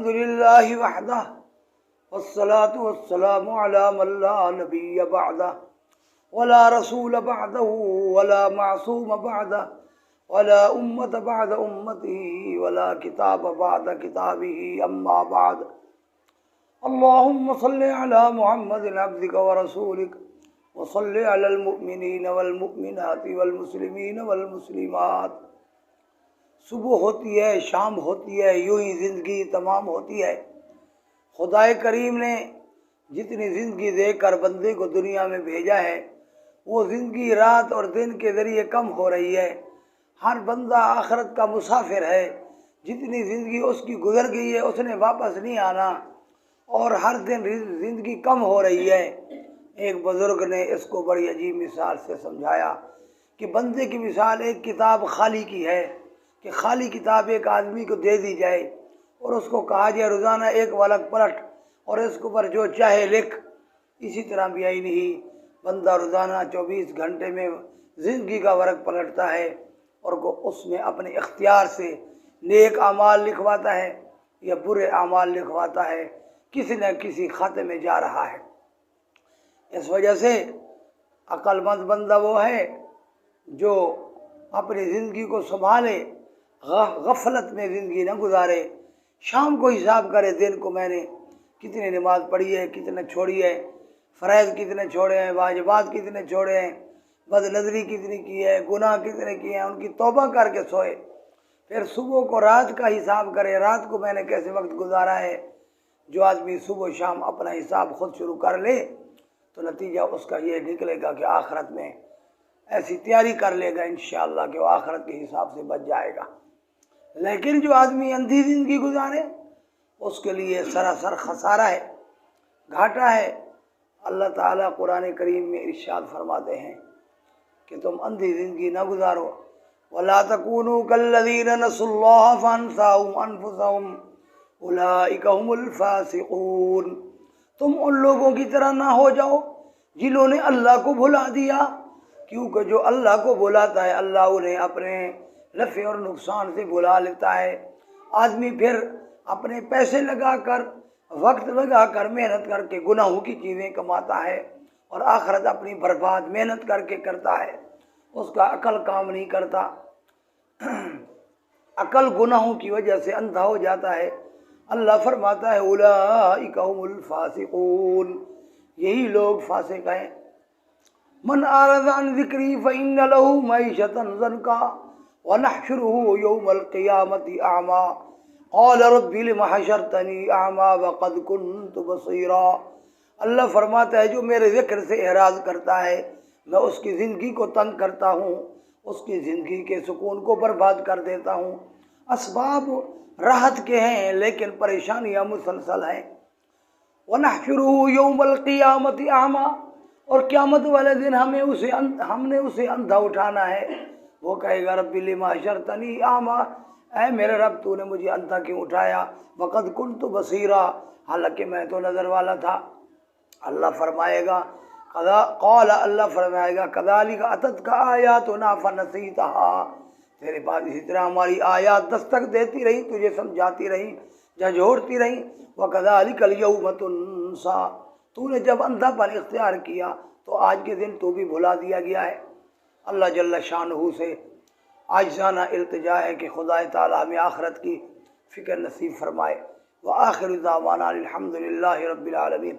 الحمد للہ وحدہ والصلاة والسلام علی من لا نبی بعدہ ولا رسول بعدہ ولا معصوم بعدہ ولا امت بعد امتہ ولا کتاب بعد کتابہ اما بعد اللہم صل علی محمد عبدک ورسولک وصل علی المؤمنین والمؤمنات والمسلمین والمسلمات۔ صبح ہوتی ہے، شام ہوتی ہے، یوں ہی زندگی تمام ہوتی ہے۔ خدائے کریم نے جتنی زندگی دے کر بندے کو دنیا میں بھیجا ہے وہ زندگی رات اور دن کے ذریعے کم ہو رہی ہے۔ ہر بندہ آخرت کا مسافر ہے، جتنی زندگی اس کی گزر گئی ہے اس نے واپس نہیں آنا، اور ہر دن زندگی کم ہو رہی ہے۔ ایک بزرگ نے اس کو بڑی عجیب مثال سے سمجھایا کہ بندے کی مثال ایک کتاب خالی کی ہے، کہ خالی کتاب ایک آدمی کو دے دی جائے اور اس کو کہا جائے روزانہ ایک ورق پلٹ اور اس کے اوپر جو چاہے لکھ، اسی طرح بھی آئی نہیں۔ بندہ روزانہ 24 گھنٹے میں زندگی کا ورق پلٹتا ہے اور اس میں اپنے اختیار سے نیک اعمال لکھواتا ہے یا برے اعمال لکھواتا ہے، کسی نہ کسی خاتے میں جا رہا ہے۔ اس وجہ سے عقل مند بندہ وہ ہے جو اپنی زندگی کو سنبھالے، غفلت میں زندگی نہ گزارے، شام کو حساب کرے دن کو میں نے کتنی نماز پڑھی ہے، کتنے چھوڑی ہے، فرائض کتنے چھوڑے ہیں، واجبات کتنے چھوڑے ہیں، بد نظری کتنی کی ہے، گناہ کتنے کیے ہیں، ان کی توبہ کر کے سوئے۔ پھر صبح کو رات کا حساب کرے، رات کو میں نے کیسے وقت گزارا ہے۔ جو آدمی صبح و شام اپنا حساب خود شروع کر لے تو نتیجہ اس کا یہ نکلے گا کہ آخرت میں ایسی تیاری کر لے گا انشاءاللہ کہ وہ آخرت کے حساب سے بچ جائے گا۔ لیکن جو آدمی اندھی زندگی گزارے اس کے لیے سراسر خسارہ ہے، گھاٹا ہے۔ اللہ تعالیٰ قرآن کریم میں ارشاد فرماتے ہیں کہ تم اندھی زندگی نہ گزارو، وَلَا تَكُونُوا كَالَّذِينَ نَسُوا اللَّهَ فَأَنسَاهُمْ أَنفُسَهُمْ أُولَئِكَ هُمُ الْفَاسِقُونَ۔ تم ان لوگوں کی طرح نہ ہو جاؤ جنہوں نے اللہ کو بھلا دیا، کیونکہ جو اللہ کو بھلاتا ہے اللہ انہیں اپنے نفع اور نقصان سے بھلا لیتا ہے۔ آدمی پھر اپنے پیسے لگا کر، وقت لگا کر، محنت کر کے گناہوں کی چیزیں کماتا ہے اور آخرت اپنی برباد محنت کر کے کرتا ہے، اس کا عقل کام نہیں کرتا۔ عقل گناہوں کی وجہ سے اندھا ہو جاتا ہے۔ اللہ فرماتا ہے اولئک هم الفاسقون، یہی لوگ فاسق ہیں۔ من اعرض عن ذکری فإن له معیشة ضنکا ونحشره یوم القیامة اعما قال رب لم حشرتنی اعما وقد كنت بصیرا۔ اللہ فرماتا ہے جو میرے ذکر سے اعراض کرتا ہے میں اس کی زندگی کو تنگ کرتا ہوں، اس کی زندگی کے سکون کو برباد کر دیتا ہوں۔ اسباب راحت کے ہیں لیکن پریشانیاں مسلسل ہیں۔ وَنَحْشُرُهُ يَوْمَ الْقِيَامَةِ أَعْمَى، اور قیامت والے دن ہم نے اسے اندھا اٹھانا ہے۔ وہ کہے گا رب لِمَ حَشَرْتَنِي أَعْمَى، اے میرے رب تو نے مجھے اندھا کیوں اٹھایا؟ وَقَدْ كُنْتُ بَصِيرًا، حالانکہ میں تو نظر والا تھا۔ اللہ فرمائے گا قال، اللہ فرمائے گا كَذَلِكَ أَتَتْكَ آيَاتُنَا فَنَسِيتَهَا، تیرے پاس اسی طرح ہماری آیات دستک دیتی رہی، تجھے سمجھاتی رہی، جھنجھوڑتی رہی۔ وَكَذَلِكَ الْيَوْمَ تُنسَىٰ، تو نے جب اندھا پن اختیار کیا تو آج کے دن تو بھی بھلا دیا گیا ہے۔ اللہ جل شانہ سے عاجزانہ التجا ہے کہ خدا تعالیٰ ہمیں آخرت کی فکر نصیب فرمائے۔ وآخر دعوانا الحمد للہ رب العالمین۔